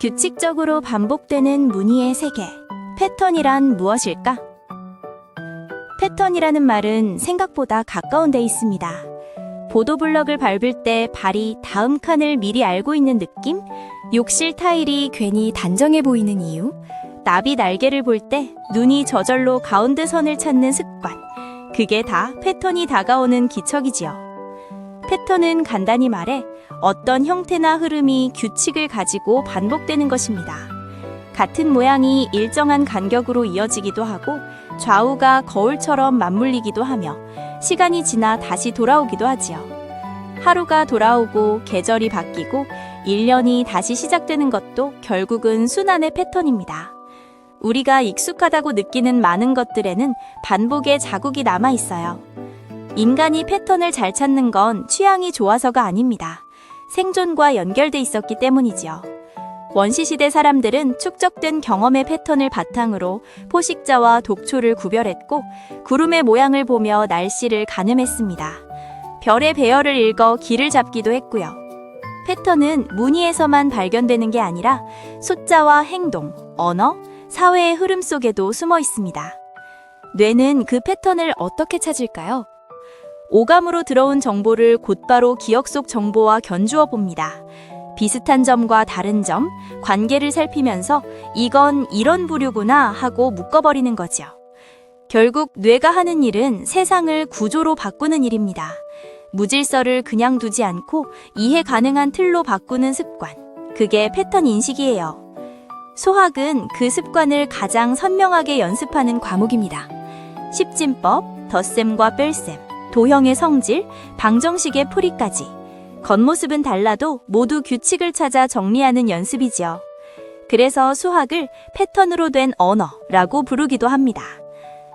규칙적으로 반복되는 무늬의 세계. 패턴이란 무엇일까? 패턴이라는 말은 생각보다 가까운 데 있습니다. 보도블럭을 밟을 때 발이 다음 칸을 미리 알고 있는 느낌? 욕실 타일이 괜히 단정해 보이는 이유? 나비 날개를 볼 때 눈이 저절로 가운데 선을 찾는 습관. 그게 다 패턴이 다가오는 기척이지요. 패턴은 간단히 말해 어떤 형태나 흐름이 규칙을 가지고 반복되는 것입니다. 같은 모양이 일정한 간격으로 이어지기도 하고 좌우가 거울처럼 맞물리기도 하며 시간이 지나 다시 돌아오기도 하지요. 하루가 돌아오고 계절이 바뀌고 1년이 다시 시작되는 것도 결국은 순환의 패턴입니다. 우리가 익숙하다고 느끼는 많은 것들에는 반복의 자국이 남아 있어요. 인간이 패턴을 잘 찾는 건 취향이 좋아서가 아닙니다. 생존과 연결돼 있었기 때문이지요. 원시시대 사람들은 축적된 경험의 패턴을 바탕으로 포식자와 독초를 구별했고 구름의 모양을 보며 날씨를 가늠했습니다. 별의 배열을 읽어 길을 잡기도 했고요. 패턴은 무늬에서만 발견되는 게 아니라 숫자와 행동, 언어, 사회의 흐름 속에도 숨어 있습니다. 뇌는 그 패턴을 어떻게 찾을까요? 오감으로 들어온 정보를 곧바로 기억 속 정보와 견주어 봅니다. 비슷한 점과 다른 점, 관계를 살피면서 이건 이런 부류구나 하고 묶어버리는 거죠. 결국 뇌가 하는 일은 세상을 구조로 바꾸는 일입니다. 무질서를 그냥 두지 않고 이해 가능한 틀로 바꾸는 습관. 그게 패턴 인식이에요. 수학은 그 습관을 가장 선명하게 연습하는 과목입니다. 십진법, 덧셈과 뺄셈, 도형의 성질, 방정식의 풀이까지. 겉모습은 달라도 모두 규칙을 찾아 정리하는 연습이지요. 그래서 수학을 패턴으로 된 언어라고 부르기도 합니다.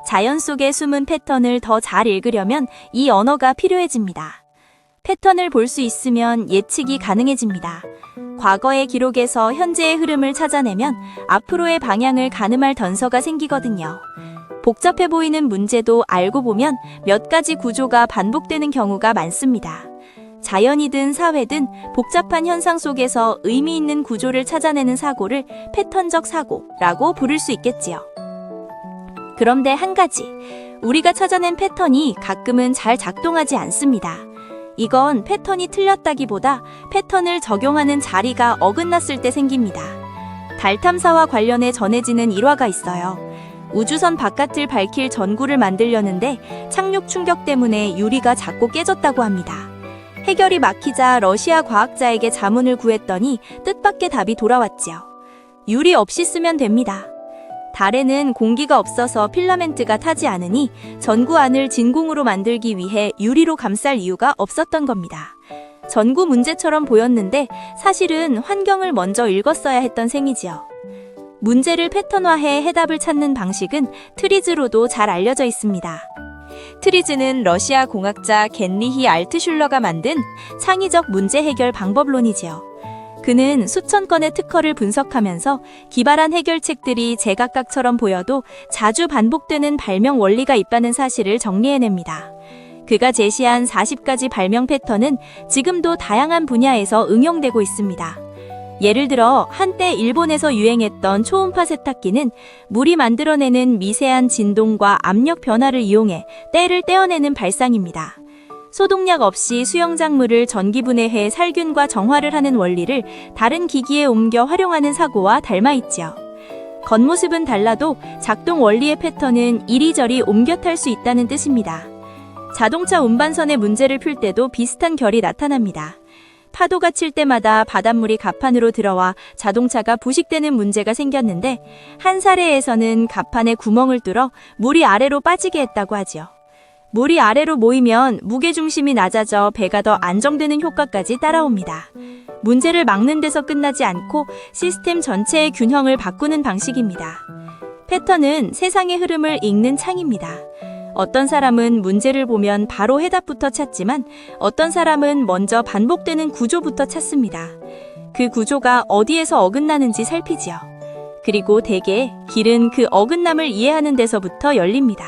자연 속에 숨은 패턴을 더 잘 읽으려면 이 언어가 필요해집니다. 패턴을 볼 수 있으면 예측이 가능해집니다. 과거의 기록에서 현재의 흐름을 찾아내면 앞으로의 방향을 가늠할 던서가 생기거든요. 복잡해 보이는 문제도 알고 보면 몇 가지 구조가 반복되는 경우가 많습니다. 자연이든 사회든 복잡한 현상 속에서 의미 있는 구조를 찾아내는 사고를 패턴적 사고라고 부를 수 있겠지요. 그런데 한 가지, 우리가 찾아낸 패턴이 가끔은 잘 작동하지 않습니다. 이건 패턴이 틀렸다기보다 패턴을 적용하는 자리가 어긋났을 때 생깁니다. 달 탐사와 관련해 전해지는 일화가 있어요. 우주선 바깥을 밝힐 전구를 만들려는데 착륙 충격 때문에 유리가 자꾸 깨졌다고 합니다. 해결이 막히자 러시아 과학자에게 자문을 구했더니 뜻밖의 답이 돌아왔지요. 유리 없이 쓰면 됩니다. 달에는 공기가 없어서 필라멘트가 타지 않으니 전구 안을 진공으로 만들기 위해 유리로 감쌀 이유가 없었던 겁니다. 전구 문제처럼 보였는데 사실은 환경을 먼저 읽었어야 했던 셈이지요. 문제를 패턴화해 해답을 찾는 방식은 트리즈로도 잘 알려져 있습니다. 트리즈는 러시아 공학자 겐리히 알트슐러가 만든 창의적 문제 해결 방법론이지요. 그는 수천 건의 특허를 분석하면서 기발한 해결책들이 제각각처럼 보여도 자주 반복되는 발명 원리가 있다는 사실을 정리해냅니다. 그가 제시한 40가지 발명 패턴은 지금도 다양한 분야에서 응용되고 있습니다. 예를 들어 한때 일본에서 유행했던 초음파 세탁기는 물이 만들어내는 미세한 진동과 압력 변화를 이용해 때를 떼어내는 발상입니다. 소독약 없이 수영작물을 전기분해해 살균과 정화를 하는 원리를 다른 기기에 옮겨 활용하는 사고와 닮아 있지요. 겉모습은 달라도 작동 원리의 패턴은 이리저리 옮겨 탈 수 있다는 뜻입니다. 자동차 운반선의 문제를 풀 때도 비슷한 결이 나타납니다. 파도가 칠 때마다 바닷물이 갑판으로 들어와 자동차가 부식되는 문제가 생겼는데 한 사례에서는 갑판에 구멍을 뚫어 물이 아래로 빠지게 했다고 하지요. 물이 아래로 모이면 무게중심이 낮아져 배가 더 안정되는 효과까지 따라옵니다. 문제를 막는 데서 끝나지 않고 시스템 전체의 균형을 바꾸는 방식입니다. 패턴은 세상의 흐름을 읽는 창입니다. 어떤 사람은 문제를 보면 바로 해답부터 찾지만 어떤 사람은 먼저 반복되는 구조부터 찾습니다. 그 구조가 어디에서 어긋나는지 살피지요. 그리고 대개 길은 그 어긋남을 이해하는 데서부터 열립니다.